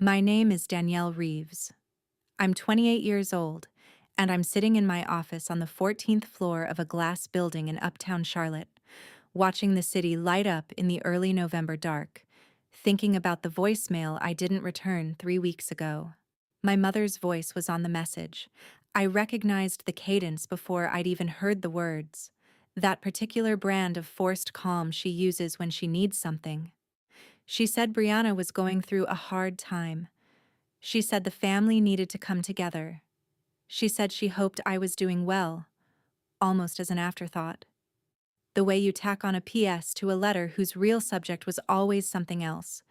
My name is Danielle Reeves. I'm 28 years old, and I'm sitting in my office on the 14th floor of a glass building in uptown Charlotte, watching the city light up in the early November dark, thinking about the voicemail I didn't return 3 weeks ago. My mother's voice was on the message. I recognized the cadence before I'd even heard the words. That particular brand of forced calm she uses when she needs something. She said Brianna was going through a hard time. She said the family needed to come together. She said she hoped I was doing well, almost as an afterthought. The way you tack on a PS to a letter whose real subject was always something else.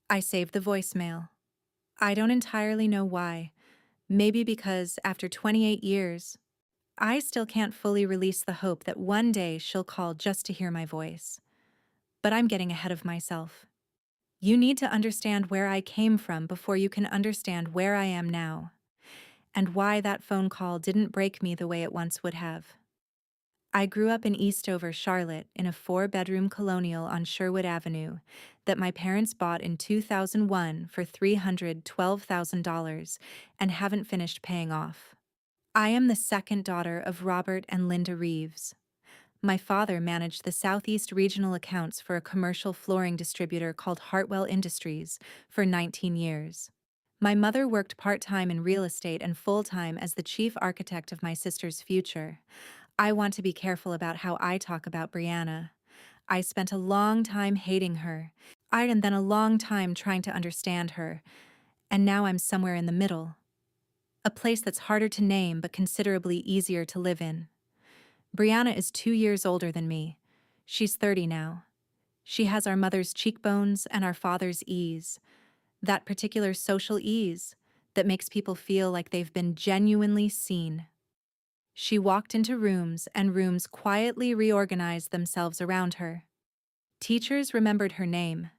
I saved the voicemail. I don't entirely know why. Maybe because, after 28 years, I still can't fully release the hope that one day she'll call just to hear my voice. But I'm getting ahead of myself. You need to understand where I came from before you can understand where I am now, and why that phone call didn't break me the way it once would have. I grew up in Eastover, Charlotte, in a 4-bedroom colonial on Sherwood Avenue that my parents bought in 2001 for $312,000 and haven't finished paying off. I am the second daughter of Robert and Linda Reeves. My father managed the Southeast regional accounts for a commercial flooring distributor called Hartwell Industries for 19 years. My mother worked part-time in real estate and full-time as the chief architect of my sister's future. I want to be careful about how I talk about Brianna. I spent a long time hating her, and then a long time trying to understand her, and now I'm somewhere in the middle. A place that's harder to name but considerably easier to live in. Brianna is 2 years older than me. She's 30 now. She has our mother's cheekbones and our father's ease. That particular social ease that makes people feel like they've been genuinely seen. She walked into rooms, and rooms quietly reorganized themselves around her. Teachers remembered her name.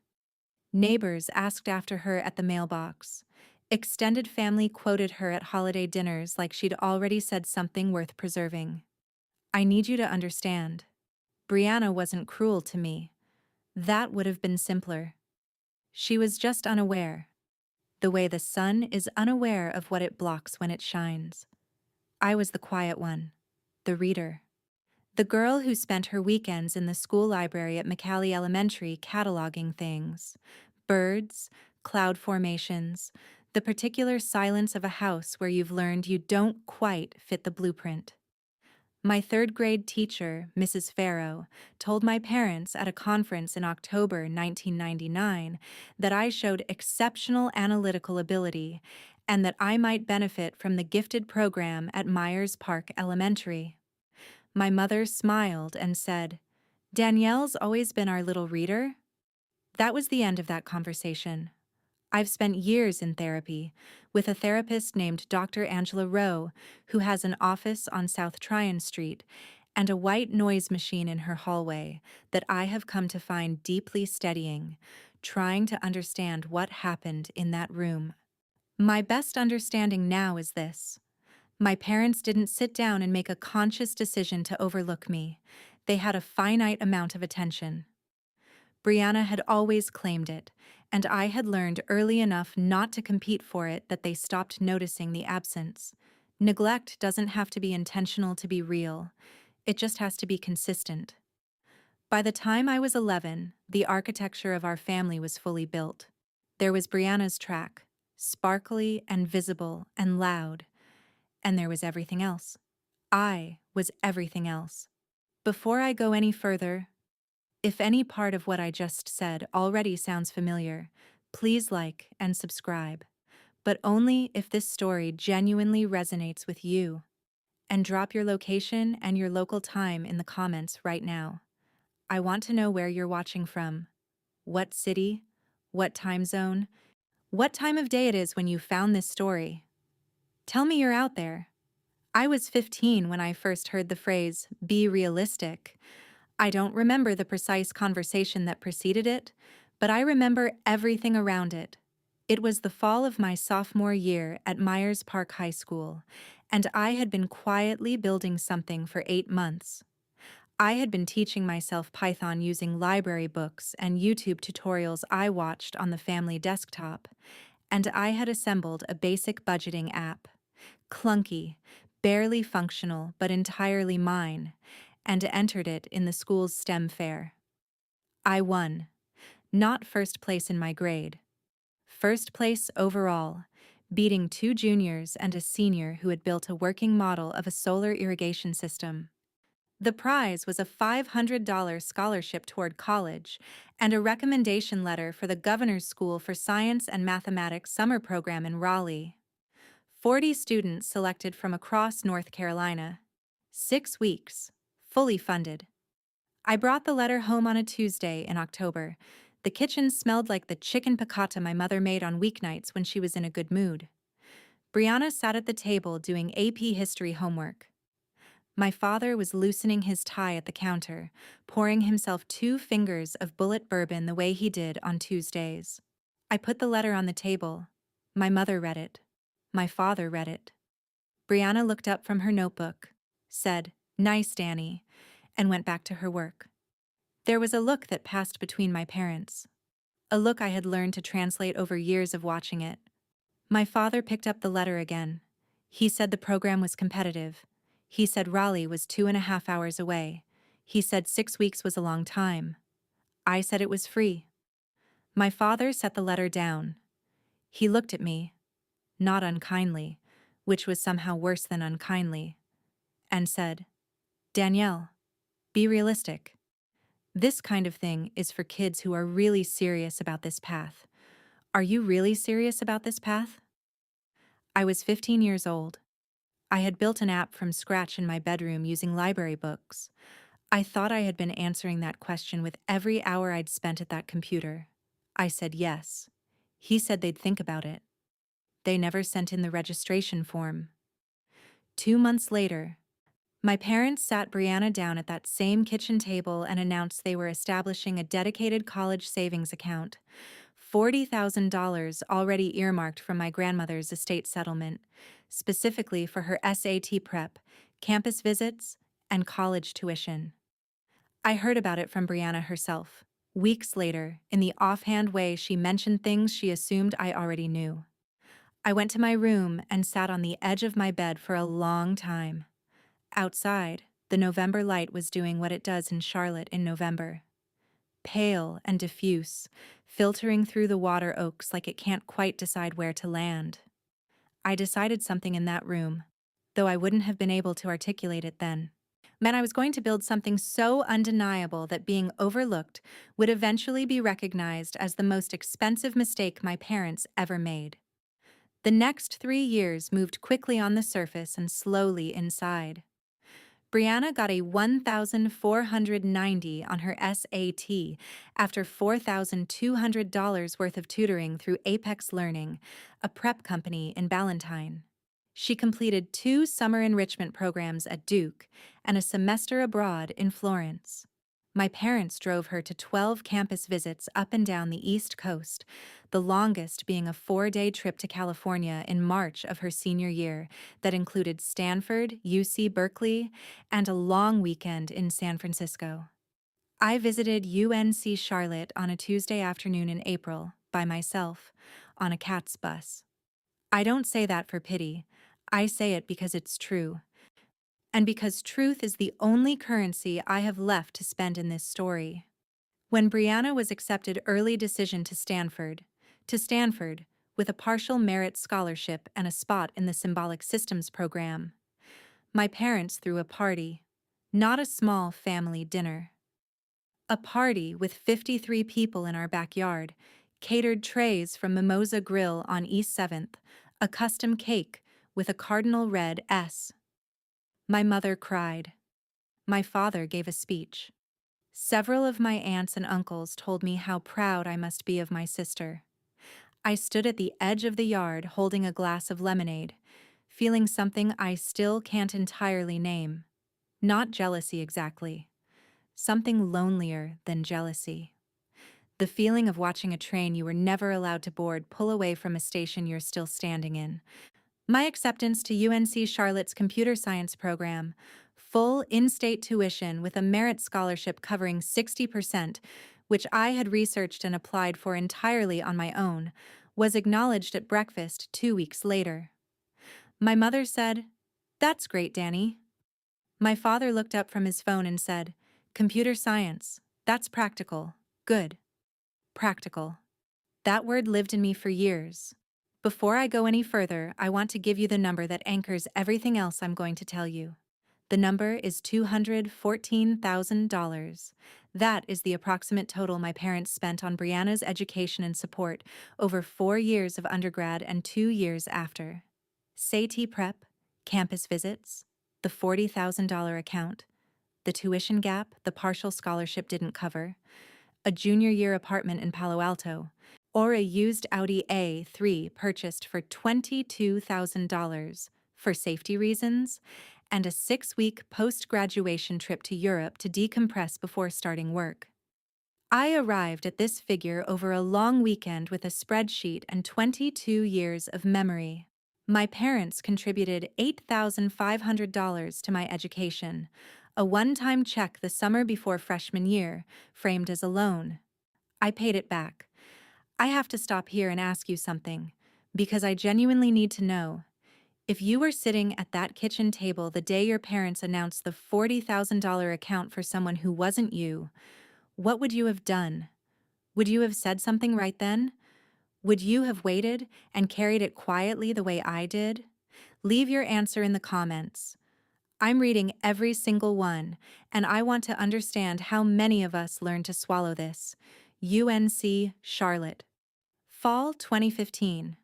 Neighbors asked after her at the mailbox. Extended family quoted her at holiday dinners like she'd already said something worth preserving. I need you to understand. Brianna wasn't cruel to me. That would have been simpler. She was just unaware. The way the sun is unaware of what it blocks when it shines. I was the quiet one. The reader. The girl who spent her weekends in the school library at McCallie Elementary cataloging things. Birds, cloud formations, the particular silence of a house where you've learned you don't quite fit the blueprint. My third-grade teacher, Mrs. Farrow, told my parents at a conference in October 1999 that I showed exceptional analytical ability and that I might benefit from the gifted program at Myers Park Elementary. My mother smiled and said, "Danielle's always been our little reader." That was the end of that conversation. I've spent years in therapy with a therapist named Dr. Angela Rowe, who has an office on South Tryon Street and a white noise machine in her hallway that I have come to find deeply steadying, trying to understand what happened in that room. My best understanding now is this. My parents didn't sit down and make a conscious decision to overlook me. They had a finite amount of attention. Brianna had always claimed it, and I had learned early enough not to compete for it that they stopped noticing the absence. Neglect doesn't have to be intentional to be real. It just has to be consistent. By the time I was 11, the architecture of our family was fully built. There was Brianna's track, sparkly and visible and loud, and there was everything else. I was everything else. Before I go any further, if any part of what I just said already sounds familiar, please like and subscribe, but only if this story genuinely resonates with you. And drop your location and your local time in the comments right now. I want to know where you're watching from. What city? What time zone? What time of day it is when you found this story. Tell me you're out there. I was 15 when I first heard the phrase, "be realistic." I don't remember the precise conversation that preceded it, but I remember everything around it. It was the fall of my sophomore year at Myers Park High School, and I had been quietly building something for 8 months. I had been teaching myself Python using library books and YouTube tutorials I watched on the family desktop, and I had assembled a basic budgeting app. Clunky, barely functional, but entirely mine, and entered it in the school's STEM fair. I won. Not first place in my grade. First place overall, beating two juniors and a senior who had built a working model of a solar irrigation system. The prize was a $500 scholarship toward college and a recommendation letter for the Governor's School for Science and Mathematics summer program in Raleigh. 40 students selected from across North Carolina. 6 weeks, fully funded. I brought the letter home on a Tuesday in October. The kitchen smelled like the chicken piccata my mother made on weeknights when she was in a good mood. Brianna sat at the table doing AP history homework. My father was loosening his tie at the counter, pouring himself 2 fingers of bullet bourbon the way he did on Tuesdays. I put the letter on the table. My mother read it. My father read it. Brianna looked up from her notebook, said, "Nice, Danny," and went back to her work. There was a look that passed between my parents. A look I had learned to translate over years of watching it. My father picked up the letter again. He said the program was competitive. He said Raleigh was 2.5 hours away. He said 6 weeks was a long time. I said it was free. My father set the letter down. He looked at me, not unkindly, which was somehow worse than unkindly, and said, "Danielle, be realistic. This kind of thing is for kids who are really serious about this path. Are you really serious about this path?" I was 15 years old. I had built an app from scratch in my bedroom using library books. I thought I had been answering that question with every hour I'd spent at that computer. I said yes. He said they'd think about it. They never sent in the registration form. 2 months later, my parents sat Brianna down at that same kitchen table and announced they were establishing a dedicated college savings account. $40,000 already earmarked from my grandmother's estate settlement, specifically for her SAT prep, campus visits, and college tuition. I heard about it from Brianna herself. Weeks later, in the offhand way she mentioned things she assumed I already knew. I went to my room and sat on the edge of my bed for a long time. Outside, the November light was doing what it does in Charlotte in November. Pale and diffuse, filtering through the water oaks like it can't quite decide where to land. I decided something in that room, though I wouldn't have been able to articulate it then. Meant I was going to build something so undeniable that being overlooked would eventually be recognized as the most expensive mistake my parents ever made. The next 3 years moved quickly on the surface and slowly inside. Brianna got a 1,490 on her SAT after $4,200 worth of tutoring through Apex Learning, a prep company in Ballantyne. She completed 2 summer enrichment programs at Duke and a semester abroad in Florence. My parents drove her to 12 campus visits up and down the East Coast, the longest being a 4-day trip to California in March of her senior year that included Stanford, UC Berkeley, and a long weekend in San Francisco. I visited UNC Charlotte on a Tuesday afternoon in April, by myself, on a CATS bus. I don't say that for pity. I say it because it's true. And because truth is the only currency I have left to spend in this story. When Brianna was accepted early decision to Stanford, with a partial merit scholarship and a spot in the Symbolic Systems program, my parents threw a party, not a small family dinner. A party with 53 people in our backyard, catered trays from Mimosa Grill on East 7th, a custom cake with a cardinal red S. My mother cried. My father gave a speech. Several of my aunts and uncles told me how proud I must be of my sister. I stood at the edge of the yard holding a glass of lemonade, feeling something I still can't entirely name. Not jealousy exactly. Something lonelier than jealousy. The feeling of watching a train you were never allowed to board pull away from a station you're still standing in. My acceptance to UNC Charlotte's computer science program, full in-state tuition with a merit scholarship covering 60%, which I had researched and applied for entirely on my own, was acknowledged at breakfast 2 weeks later. My mother said, "That's great, Danny." My father looked up from his phone and said, "Computer science. That's practical. Good. Practical." That word lived in me for years. Before I go any further, I want to give you the number that anchors everything else I'm going to tell you. The number is $214,000. That is the approximate total my parents spent on Brianna's education and support over 4 years of undergrad and 2 years after. SAT prep, campus visits, the $40,000 account, the tuition gap the partial scholarship didn't cover, a junior year apartment in Palo Alto, or a used Audi A3 purchased for $22,000 for safety reasons, and a 6-week post-graduation trip to Europe to decompress before starting work. I arrived at this figure over a long weekend with a spreadsheet and 22 years of memory. My parents contributed $8,500 to my education, a one-time check the summer before freshman year, framed as a loan. I paid it back. I have to stop here and ask you something, because I genuinely need to know. If you were sitting at that kitchen table the day your parents announced the $40,000 account for someone who wasn't you, what would you have done? Would you have said something right then? Would you have waited and carried it quietly the way I did? Leave your answer in the comments. I'm reading every single one, and I want to understand how many of us learned to swallow this. UNC Charlotte. Fall 2015.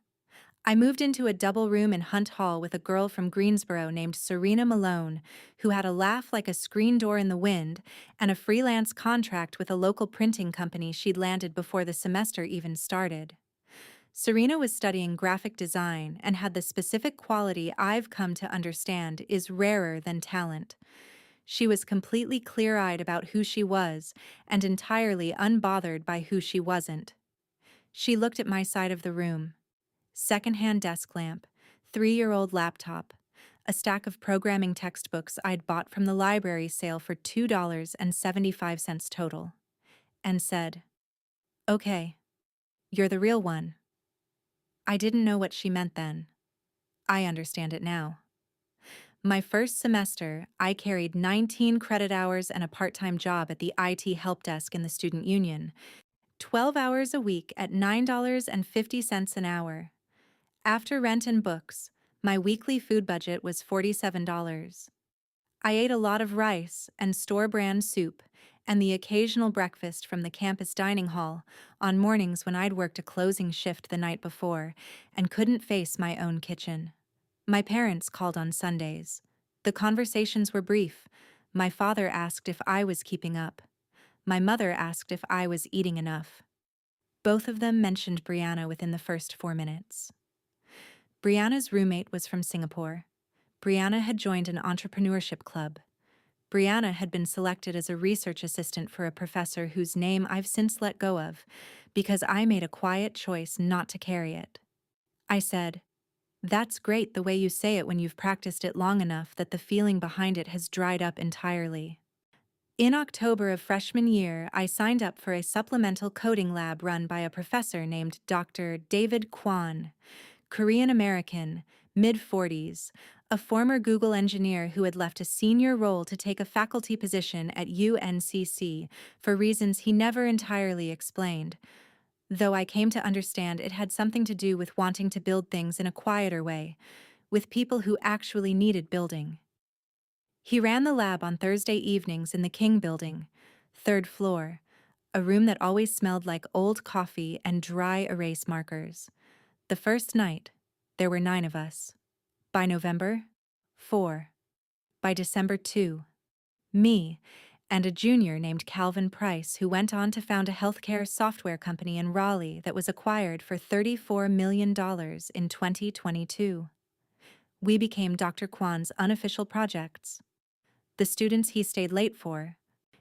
I moved into a double room in Hunt Hall with a girl from Greensboro named Serena Malone, who had a laugh like a screen door in the wind and a freelance contract with a local printing company she'd landed before the semester even started. Serena was studying graphic design and had the specific quality I've come to understand is rarer than talent. She was completely clear-eyed about who she was and entirely unbothered by who she wasn't. She looked at my side of the room. Secondhand desk lamp, 3-year-old laptop, a stack of programming textbooks I'd bought from the library sale for $2.75 total, and said, "Okay, you're the real one." I didn't know what she meant then. I understand it now. My first semester, I carried 19 credit hours and a part-time job at the IT help desk in the student union, 12 hours a week at $9.50 an hour. After rent and books, my weekly food budget was $47. I ate a lot of rice and store-brand soup and the occasional breakfast from the campus dining hall on mornings when I'd worked a closing shift the night before and couldn't face my own kitchen. My parents called on Sundays. The conversations were brief. My father asked if I was keeping up. My mother asked if I was eating enough. Both of them mentioned Brianna within the first 4 minutes. Brianna's roommate was from Singapore. Brianna had joined an entrepreneurship club. Brianna had been selected as a research assistant for a professor whose name I've since let go of, because I made a quiet choice not to carry it. I said, "That's great the way you say it when you've practiced it long enough that the feeling behind it has dried up entirely." In October of freshman year, I signed up for a supplemental coding lab run by a professor named Dr. David Kwan, Korean-American, mid-40s, a former Google engineer who had left a senior role to take a faculty position at UNCC for reasons he never entirely explained, though I came to understand it had something to do with wanting to build things in a quieter way, with people who actually needed building. He ran the lab on Thursday evenings in the King Building, 3rd floor, a room that always smelled like old coffee and dry erase markers. The first night, there were 9 of us. By November, 4. By December, 2. Me, and a junior named Calvin Price who went on to found a healthcare software company in Raleigh that was acquired for $34 million in 2022. We became Dr. Kwan's unofficial projects. The students he stayed late for,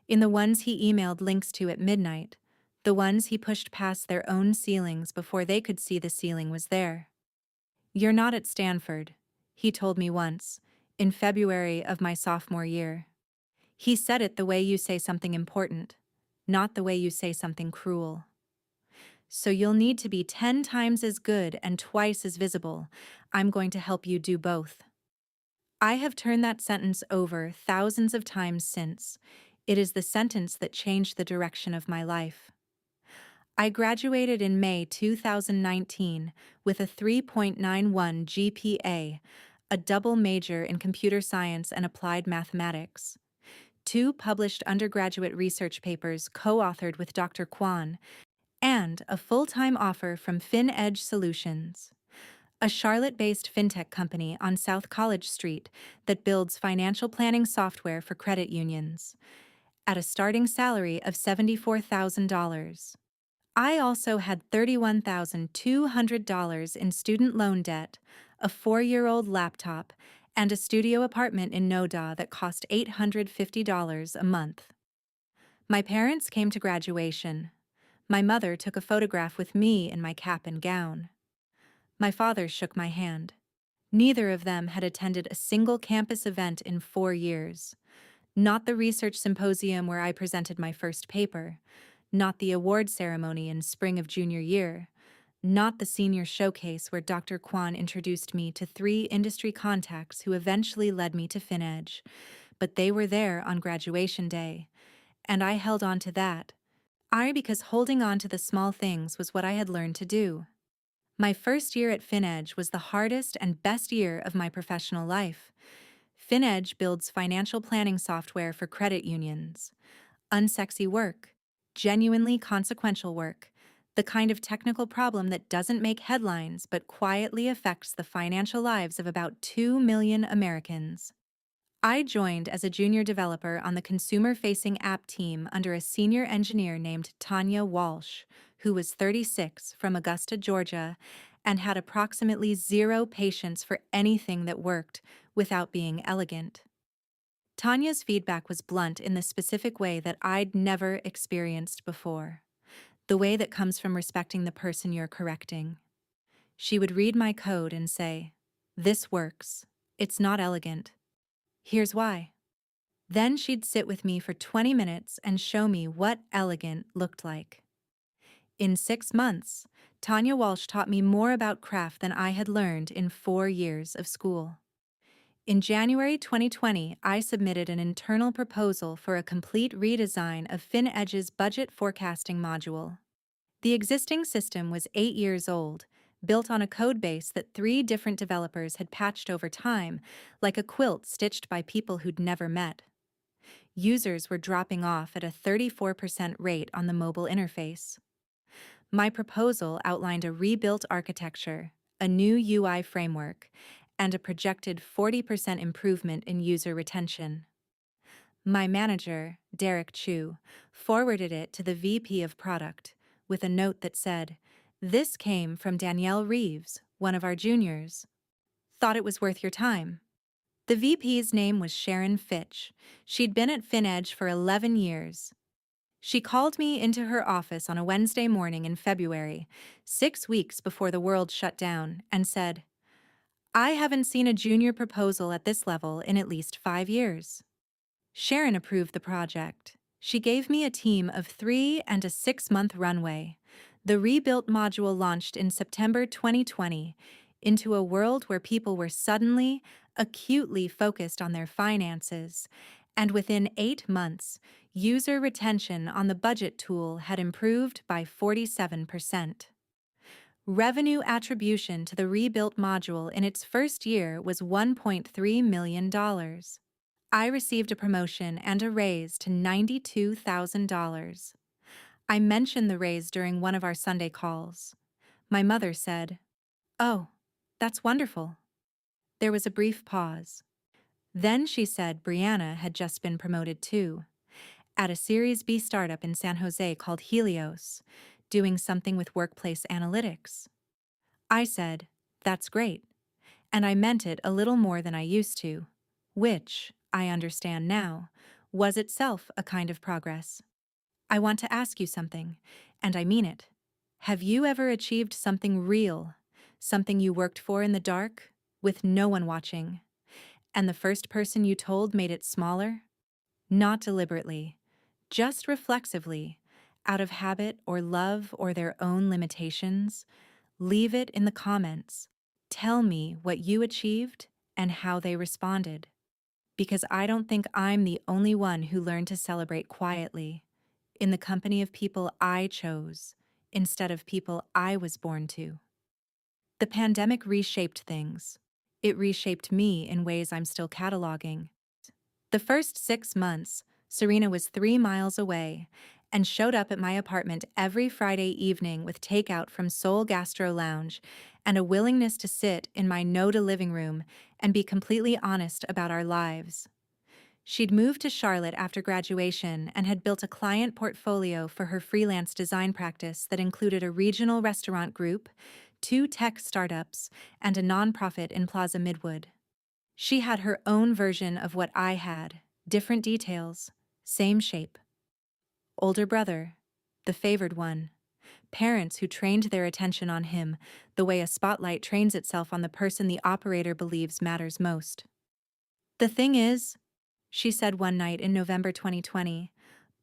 in the ones he emailed links to at midnight, the ones he pushed past their own ceilings before they could see the ceiling was there. "You're not at Stanford," he told me once, in February of my sophomore year. He said it the way you say something important, not the way you say something cruel. So you'll need to be 10 times as good and twice as visible. I'm going to help you do both. I have turned that sentence over thousands of times since. It is the sentence that changed the direction of my life. I graduated in May 2019 with a 3.91 GPA, a double major in computer science and applied mathematics, two published undergraduate research papers co-authored with Dr. Kwan, and a full-time offer from FinEdge Solutions, a Charlotte-based fintech company on South College Street that builds financial planning software for credit unions, at a starting salary of $74,000. I also had $31,200 in student loan debt, a 4-year-old laptop, and a studio apartment in Noda that cost $850 a month. My parents came to graduation. My mother took a photograph with me in my cap and gown. My father shook my hand. Neither of them had attended a single campus event in 4 years. Not the research symposium where I presented my first paper, not the award ceremony in spring of junior year, not the senior showcase where Dr. Kwan introduced me to 3 industry contacts who eventually led me to FinEdge, but they were there on graduation day, and I held on to that. Because holding on to the small things was what I had learned to do. My first year at FinEdge was the hardest and best year of my professional life. FinEdge builds financial planning software for credit unions. Unsexy work, genuinely consequential work, the kind of technical problem that doesn't make headlines but quietly affects the financial lives of about 2 million Americans. I joined as a junior developer on the consumer-facing app team under a senior engineer named Tanya Walsh, who was 36 from Augusta, Georgia, and had approximately zero patience for anything that worked without being elegant. Tanya's feedback was blunt in the specific way that I'd never experienced before, the way that comes from respecting the person you're correcting. She would read my code and say, "This works. It's not elegant. Here's why." Then she'd sit with me for 20 minutes and show me what elegant looked like. In 6 months, Tanya Walsh taught me more about craft than I had learned in 4 years of school. In January 2020, I submitted an internal proposal for a complete redesign of FinEdge's budget forecasting module. The existing system was 8 years old, built on a codebase that 3 different developers had patched over time, like a quilt stitched by people who'd never met. Users were dropping off at a 34% rate on the mobile interface. My proposal outlined a rebuilt architecture, a new UI framework, and a projected 40% improvement in user retention. My manager, Derek Chu, forwarded it to the VP of Product with a note that said, "This came from Danielle Reeves, one of our juniors. Thought it was worth your time." The VP's name was Sharon Fitch. She'd been at FinEdge for 11 years. She called me into her office on a Wednesday morning in February, 6 weeks before the world shut down, and said, "I haven't seen a junior proposal at this level in at least 5 years." Sharon approved the project. She gave me a team of 3 and a 6-month runway. The rebuilt module launched in September 2020 into a world where people were suddenly, acutely focused on their finances, and within 8 months, user retention on the budget tool had improved by 47%. Revenue attribution to the rebuilt module in its first year was $1.3 million. I received a promotion and a raise to $92,000. I mentioned the raise during one of our Sunday calls. My mother said, "Oh, that's wonderful." There was a brief pause. Then she said Brianna had just been promoted too, at a Series B startup in San Jose called Helios, doing something with workplace analytics. I said, "That's great," and I meant it a little more than I used to, which, I understand now, was itself a kind of progress. I want to ask you something, and I mean it. Have you ever achieved something real, something you worked for in the dark, with no one watching, and the first person you told made it smaller? Not deliberately, just reflexively, out of habit or love or their own limitations, leave it in the comments. Tell me what you achieved and how they responded. Because I don't think I'm the only one who learned to celebrate quietly, in the company of people I chose, instead of people I was born to. The pandemic reshaped things. It reshaped me in ways I'm still cataloging. The first 6 months, Serena was 3 miles away and showed up at my apartment every Friday evening with takeout from Seoul Gastro Lounge and a willingness to sit in my no-to living room and be completely honest about our lives. She'd moved to Charlotte after graduation and had built a client portfolio for her freelance design practice that included a regional restaurant group, 2 tech startups, and a nonprofit in Plaza Midwood. She had her own version of what I had, different details, same shape. Older brother, the favored one. Parents who trained their attention on him the way a spotlight trains itself on the person the operator believes matters most. The thing is, she said one night in November 2020,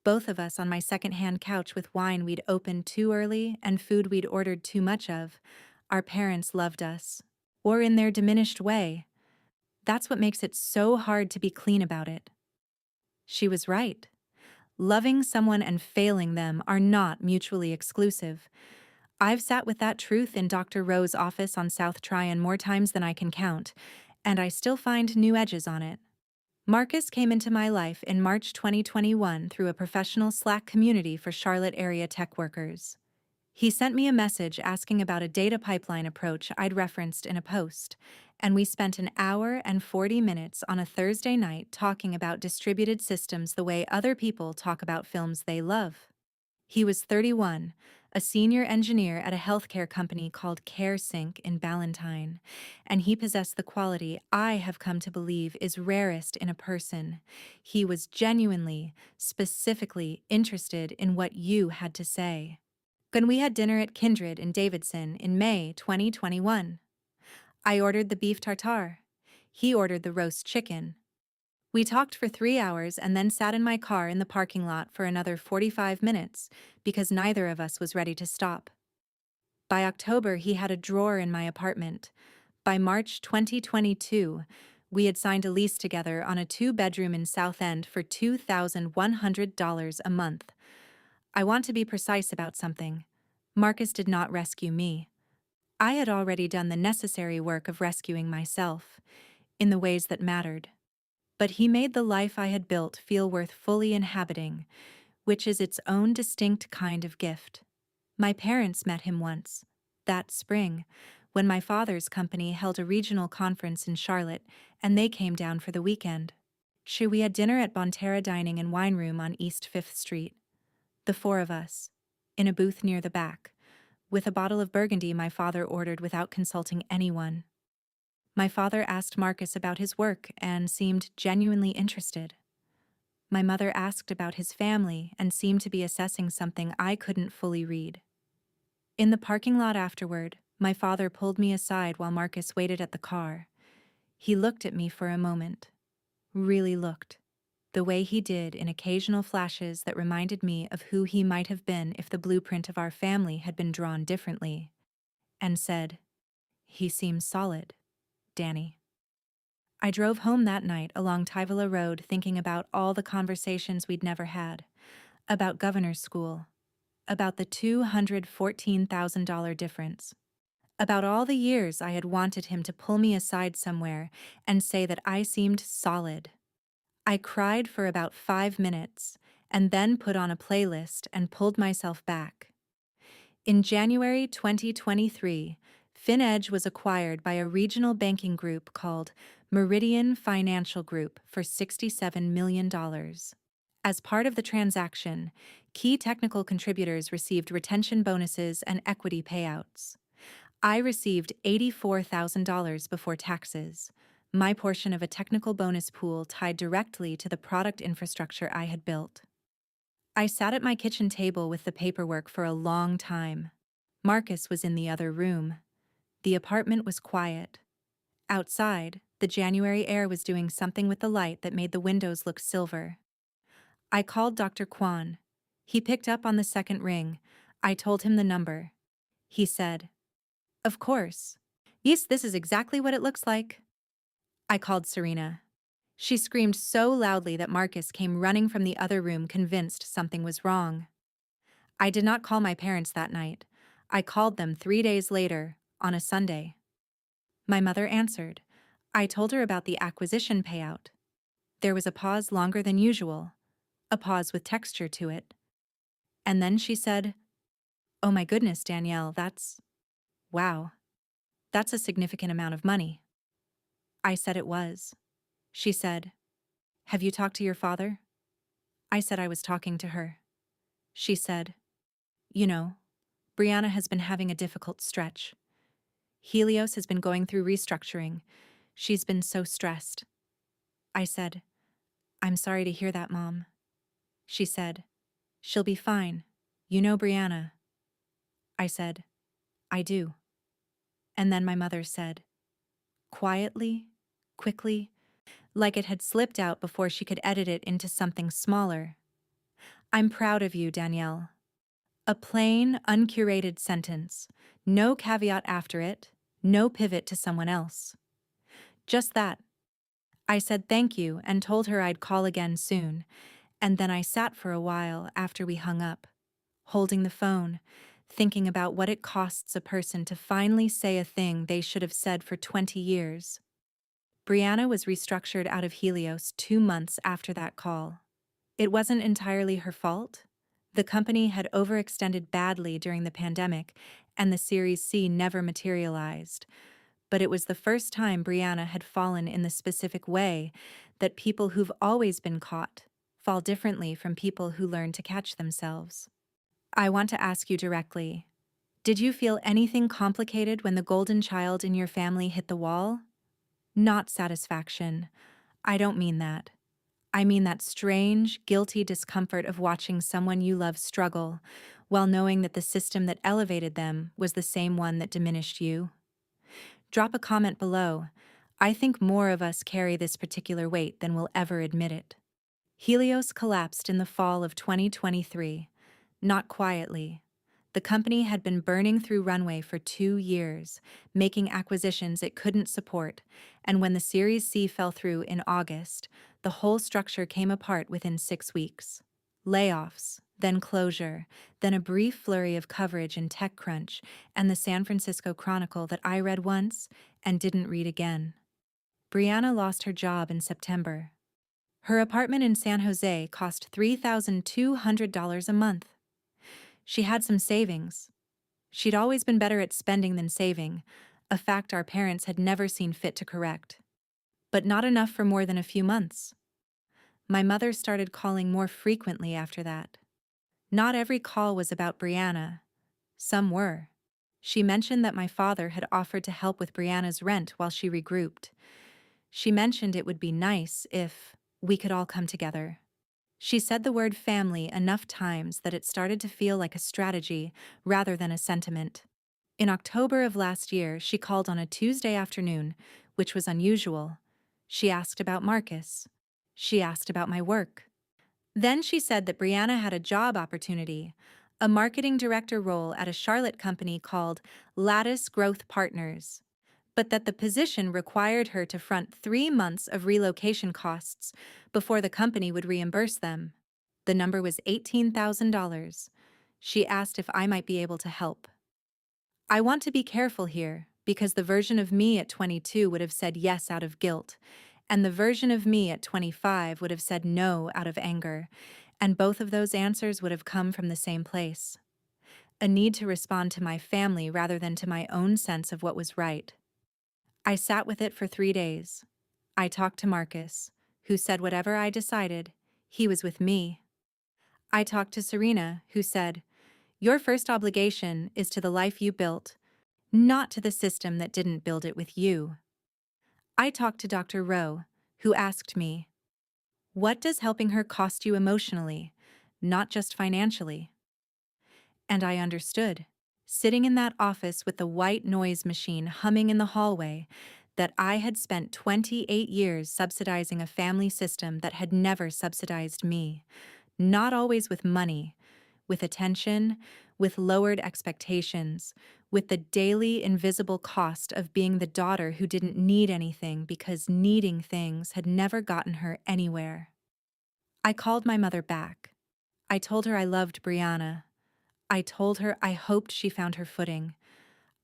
both of us on my second-hand couch with wine we'd opened too early and food we'd ordered too much of, our parents loved us. Or in their diminished way. That's what makes it so hard to be clean about it. She was right. Loving someone and failing them are not mutually exclusive. I've sat with that truth in Dr. Rowe's office on South Tryon more times than I can count, and I still find new edges on it. Marcus came into my life in March 2021 through a professional Slack community for Charlotte area tech workers. He sent me a message asking about a data pipeline approach I'd referenced in a post, and we spent an hour and 40 minutes on a Thursday night talking about distributed systems the way other people talk about films they love. He was 31, a senior engineer at a healthcare company called CareSync in Ballantyne, and he possessed the quality I have come to believe is rarest in a person. He was genuinely, specifically interested in what you had to say. When we had dinner at Kindred in Davidson in May 2021, I ordered the beef tartare. He ordered the roast chicken. We talked for 3 hours and then sat in my car in the parking lot for another 45 minutes because neither of us was ready to stop. By October, he had a drawer in my apartment. By March 2022, we had signed a lease together on a 2-bedroom in South End for $2,100 a month. I want to be precise about something. Marcus did not rescue me. I had already done the necessary work of rescuing myself, in the ways that mattered. But he made the life I had built feel worth fully inhabiting, which is its own distinct kind of gift. My parents met him once, that spring, when my father's company held a regional conference in Charlotte, and they came down for the weekend. We had dinner at Bonterra Dining and Wine Room on East 5th Street. The 4 of us, in a booth near the back, with a bottle of Burgundy my father ordered without consulting anyone. My father asked Marcus about his work and seemed genuinely interested. My mother asked about his family and seemed to be assessing something I couldn't fully read. In the parking lot afterward, my father pulled me aside while Marcus waited at the car. He looked at me for a moment. Really looked. The way he did in occasional flashes that reminded me of who he might have been if the blueprint of our family had been drawn differently. And said, "He seems solid, Danny." I drove home that night along Tyvala Road thinking about all the conversations we'd never had, about governor's school, about the $214,000 difference, about all the years I had wanted him to pull me aside somewhere and say that I seemed solid. I cried for about 5 minutes and then put on a playlist and pulled myself back. In January 2023, FinEdge was acquired by a regional banking group called Meridian Financial Group for $67 million. As part of the transaction, key technical contributors received retention bonuses and equity payouts. I received $84,000 before taxes, my portion of a technical bonus pool tied directly to the product infrastructure I had built. I sat at my kitchen table with the paperwork for a long time. Marcus was in the other room. The apartment was quiet. Outside, the January air was doing something with the light that made the windows look silver. I called Dr. Kwan. He picked up on the second ring. I told him the number. He said, "Of course. Yes, this is exactly what it looks like." I called Serena. She screamed so loudly that Marcus came running from the other room convinced something was wrong. I did not call my parents that night. I called them 3 days later, on a Sunday. My mother answered. I told her about the acquisition payout. There was a pause longer than usual, a pause with texture to it. And then she said, "Oh my goodness, Danielle, wow, that's a significant amount of money." I said it was. She said, "Have you talked to your father?" I said I was talking to her. She said, "You know, Brianna has been having a difficult stretch. Helios has been going through restructuring. She's been so stressed." I said, "I'm sorry to hear that, Mom." She said, "She'll be fine. You know Brianna." I said, "I do." And then my mother said, quietly, quickly, like it had slipped out before she could edit it into something smaller, "I'm proud of you, Danielle." A plain, uncurated sentence, no caveat after it, no pivot to someone else. Just that. I said thank you and told her I'd call again soon, and then I sat for a while after we hung up, holding the phone, thinking about what it costs a person to finally say a thing they should have said for 20 years. Brianna was restructured out of Helios 2 months after that call. It wasn't entirely her fault. The company had overextended badly during the pandemic, and the Series C never materialized. But it was the first time Brianna had fallen in the specific way that people who've always been caught fall differently from people who learn to catch themselves. I want to ask you directly, did you feel anything complicated when the golden child in your family hit the wall? Not satisfaction. I don't mean that. I mean that strange, guilty discomfort of watching someone you love struggle, while knowing that the system that elevated them was the same one that diminished you. Drop a comment below. I think more of us carry this particular weight than will ever admit it. Helios collapsed in the fall of 2023, not quietly. The company had been burning through runway for 2 years, making acquisitions it couldn't support, and when the Series C fell through in August, the whole structure came apart within 6 weeks. Layoffs, then closure, then a brief flurry of coverage in TechCrunch and the San Francisco Chronicle that I read once and didn't read again. Brianna lost her job in September. Her apartment in San Jose cost $3,200 a month. She had some savings. She'd always been better at spending than saving, a fact our parents had never seen fit to correct. But not enough for more than a few months. My mother started calling more frequently after that. Not every call was about Brianna. Some were. She mentioned that my father had offered to help with Brianna's rent while she regrouped. She mentioned it would be nice if we could all come together. She said the word family enough times that it started to feel like a strategy rather than a sentiment. In October of last year, she called on a Tuesday afternoon, which was unusual. She asked about Marcus. She asked about my work. Then she said that Brianna had a job opportunity, a marketing director role at a Charlotte company called Lattice Growth Partners, but that the position required her to front 3 months of relocation costs before the company would reimburse them. The number was $18,000. She asked if I might be able to help. I want to be careful here, because the version of me at 22 would have said yes out of guilt, and the version of me at 25 would have said no out of anger, and both of those answers would have come from the same place. A need to respond to my family rather than to my own sense of what was right. I sat with it for 3 days. I talked to Marcus, who said whatever I decided, he was with me. I talked to Serena, who said, "Your first obligation is to the life you built, not to the system that didn't build it with you." I talked to Dr. Rowe, who asked me, "What does helping her cost you emotionally, not just financially?" And I understood, sitting in that office with the white noise machine humming in the hallway, that I had spent 28 years subsidizing a family system that had never subsidized me, not always with money, with attention, with lowered expectations, with the daily invisible cost of being the daughter who didn't need anything because needing things had never gotten her anywhere. I called my mother back. I told her I loved Brianna. I told her I hoped she found her footing.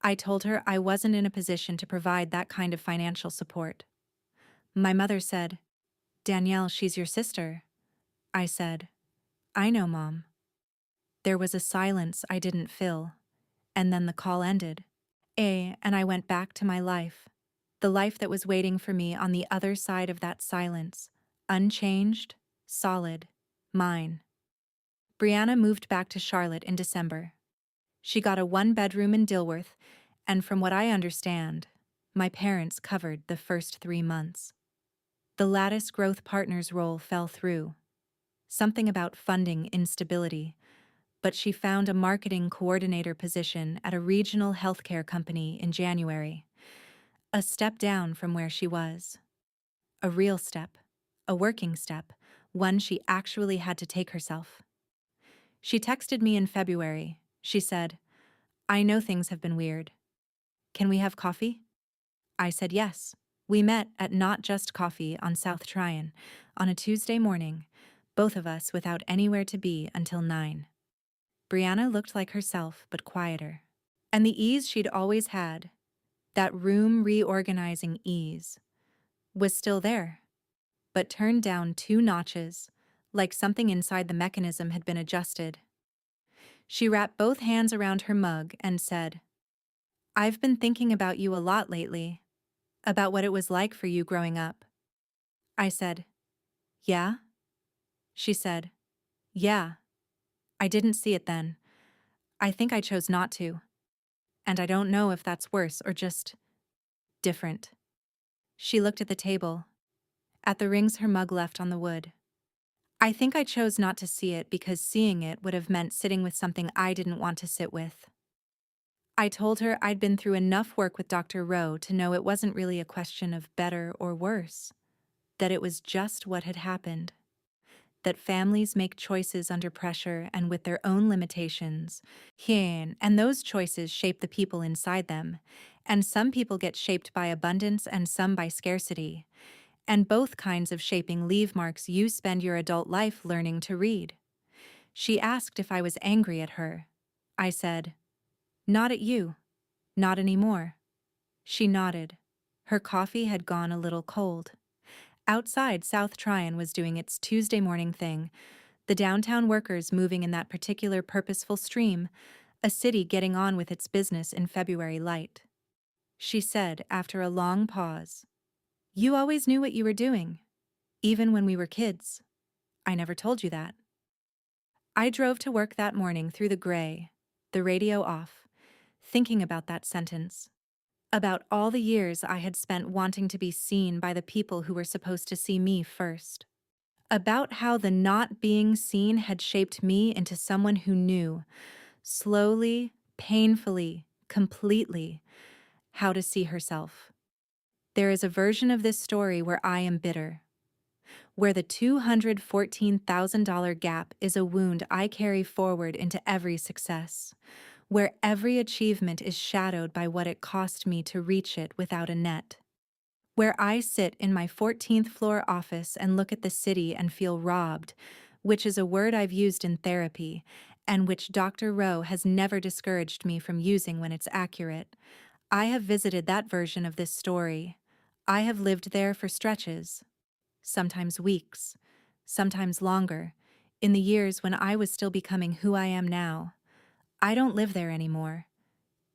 I told her I wasn't in a position to provide that kind of financial support. My mother said, "Danielle, she's your sister." I said, "I know, Mom." There was a silence I didn't fill, and then the call ended. And I went back to my life, the life that was waiting for me on the other side of that silence, unchanged, solid, mine. Brianna moved back to Charlotte in December. She got a one-bedroom in Dilworth, and from what I understand, my parents covered the first 3 months. The Lattice Growth Partners role fell through. Something about funding instability, but she found a marketing coordinator position at a regional healthcare company in January. A step down from where she was. A real step. A working step. One she actually had to take herself. She texted me in February. She said, "I know things have been weird. Can we have coffee?" I said yes. We met at Not Just Coffee on South Tryon on a Tuesday morning, both of us without anywhere to be until 9. Brianna looked like herself, but quieter. And the ease she'd always had, that room reorganizing ease, was still there, but turned down 2 notches, like something inside the mechanism had been adjusted. She wrapped both hands around her mug and said, "I've been thinking about you a lot lately, about what it was like for you growing up." I said, "Yeah?" She said, "Yeah. I didn't see it then. I think I chose not to. And I don't know if that's worse or just different." She looked at the table, at the rings her mug left on the wood. "I think I chose not to see it because seeing it would have meant sitting with something I didn't want to sit with." I told her I'd been through enough work with Dr. Rowe to know it wasn't really a question of better or worse, that it was just what had happened. That families make choices under pressure and with their own limitations, and those choices shape the people inside them, and some people get shaped by abundance and some by scarcity, and both kinds of shaping leave marks you spend your adult life learning to read. She asked if I was angry at her. I said, "Not at you. Not anymore." She nodded. Her coffee had gone a little cold. Outside, South Tryon was doing its Tuesday morning thing, the downtown workers moving in that particular purposeful stream, a city getting on with its business in February light. She said, after a long pause, "You always knew what you were doing, even when we were kids. I never told you that." I drove to work that morning through the gray, the radio off, thinking about that sentence. About all the years I had spent wanting to be seen by the people who were supposed to see me first. About how the not being seen had shaped me into someone who knew, slowly, painfully, completely, how to see herself. There is a version of this story where I am bitter, where the $214,000 gap is a wound I carry forward into every success, where every achievement is shadowed by what it cost me to reach it without a net. Where I sit in my 14th floor office and look at the city and feel robbed, which is a word I've used in therapy, and which Dr. Rowe has never discouraged me from using when it's accurate. I have visited that version of this story. I have lived there for stretches, sometimes weeks, sometimes longer, in the years when I was still becoming who I am now. I don't live there anymore.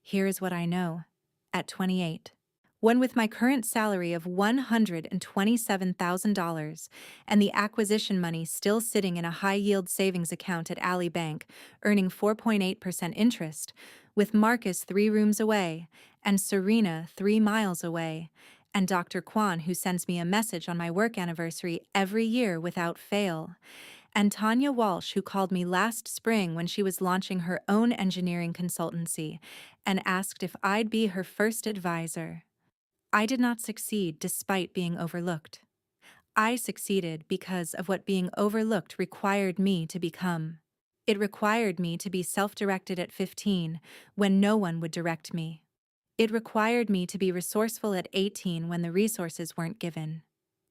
Here is what I know, at 28. One with my current salary of $127,000 and the acquisition money still sitting in a high-yield savings account at Alley Bank, earning 4.8% interest, with Marcus 3 rooms away, and Serena 3 miles away, and Dr. Kwan, who sends me a message on my work anniversary every year without fail, and Tanya Walsh, who called me last spring when she was launching her own engineering consultancy and asked if I'd be her first advisor. I did not succeed despite being overlooked. I succeeded because of what being overlooked required me to become. It required me to be self-directed at 15 when no one would direct me. It required me to be resourceful at 18 when the resources weren't given.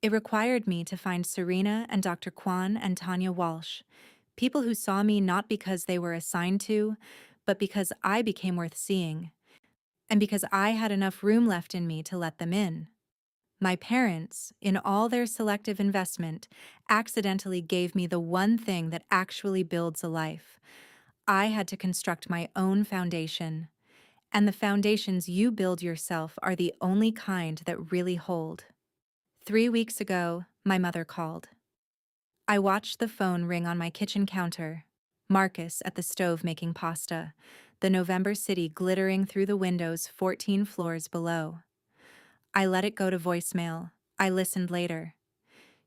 It required me to find Serena and Dr. Kwan and Tanya Walsh, people who saw me not because they were assigned to, but because I became worth seeing, and because I had enough room left in me to let them in. My parents, in all their selective investment, accidentally gave me the one thing that actually builds a life. I had to construct my own foundation, and the foundations you build yourself are the only kind that really hold. 3 weeks ago, my mother called. I watched the phone ring on my kitchen counter, Marcus at the stove making pasta, the November city glittering through the windows 14 floors below. I let it go to voicemail. I listened later.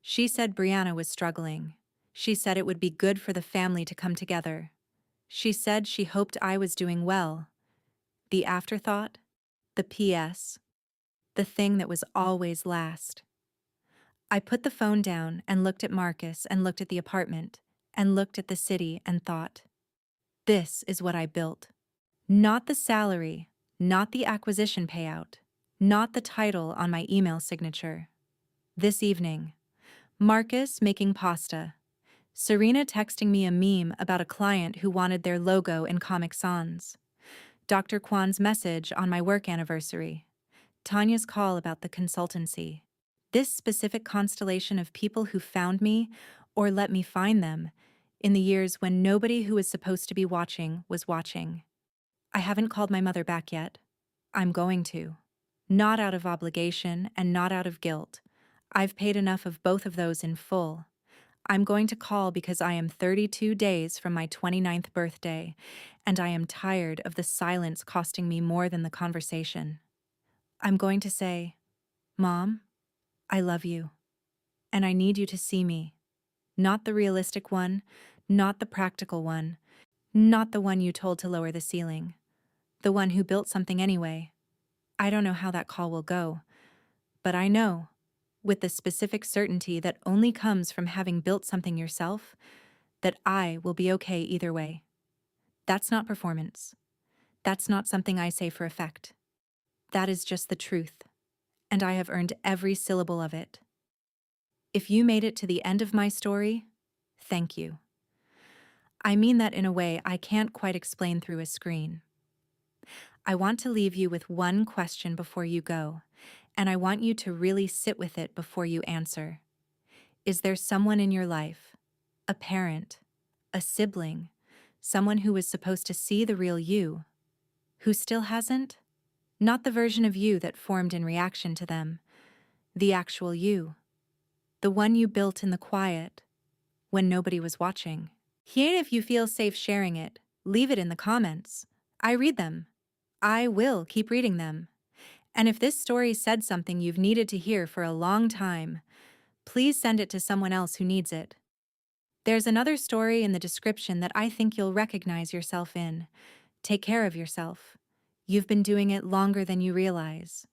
She said Brianna was struggling. She said it would be good for the family to come together. She said she hoped I was doing well. The afterthought? The PS? The thing that was always last. I put the phone down and looked at Marcus and looked at the apartment and looked at the city and thought, this is what I built. Not the salary, not the acquisition payout, not the title on my email signature. This evening, Marcus making pasta, Serena texting me a meme about a client who wanted their logo in Comic Sans, Dr. Kwan's message on my work anniversary, Tanya's call about the consultancy. This specific constellation of people who found me, or let me find them, in the years when nobody who was supposed to be watching was watching. I haven't called my mother back yet. I'm going to. Not out of obligation and not out of guilt. I've paid enough of both of those in full. I'm going to call because I am 32 days from my 29th birthday, and I am tired of the silence costing me more than the conversation. I'm going to say, Mom, I love you, and I need you to see me. Not the realistic one, not the practical one, not the one you told to lower the ceiling. The one who built something anyway. I don't know how that call will go, but I know, with the specific certainty that only comes from having built something yourself, that I will be okay either way. That's not performance. That's not something I say for effect. That is just the truth, and I have earned every syllable of it. If you made it to the end of my story, thank you. I mean that in a way I can't quite explain through a screen. I want to leave you with one question before you go, and I want you to really sit with it before you answer. Is there someone in your life, a parent, a sibling, someone who was supposed to see the real you, who still hasn't? Not the version of you that formed in reaction to them, the actual you, the one you built in the quiet, when nobody was watching. And if you feel safe sharing it, leave it in the comments. I read them. I will keep reading them. And if this story said something you've needed to hear for a long time, please send it to someone else who needs it. There's another story in the description that I think you'll recognize yourself in. Take care of yourself. You've been doing it longer than you realize.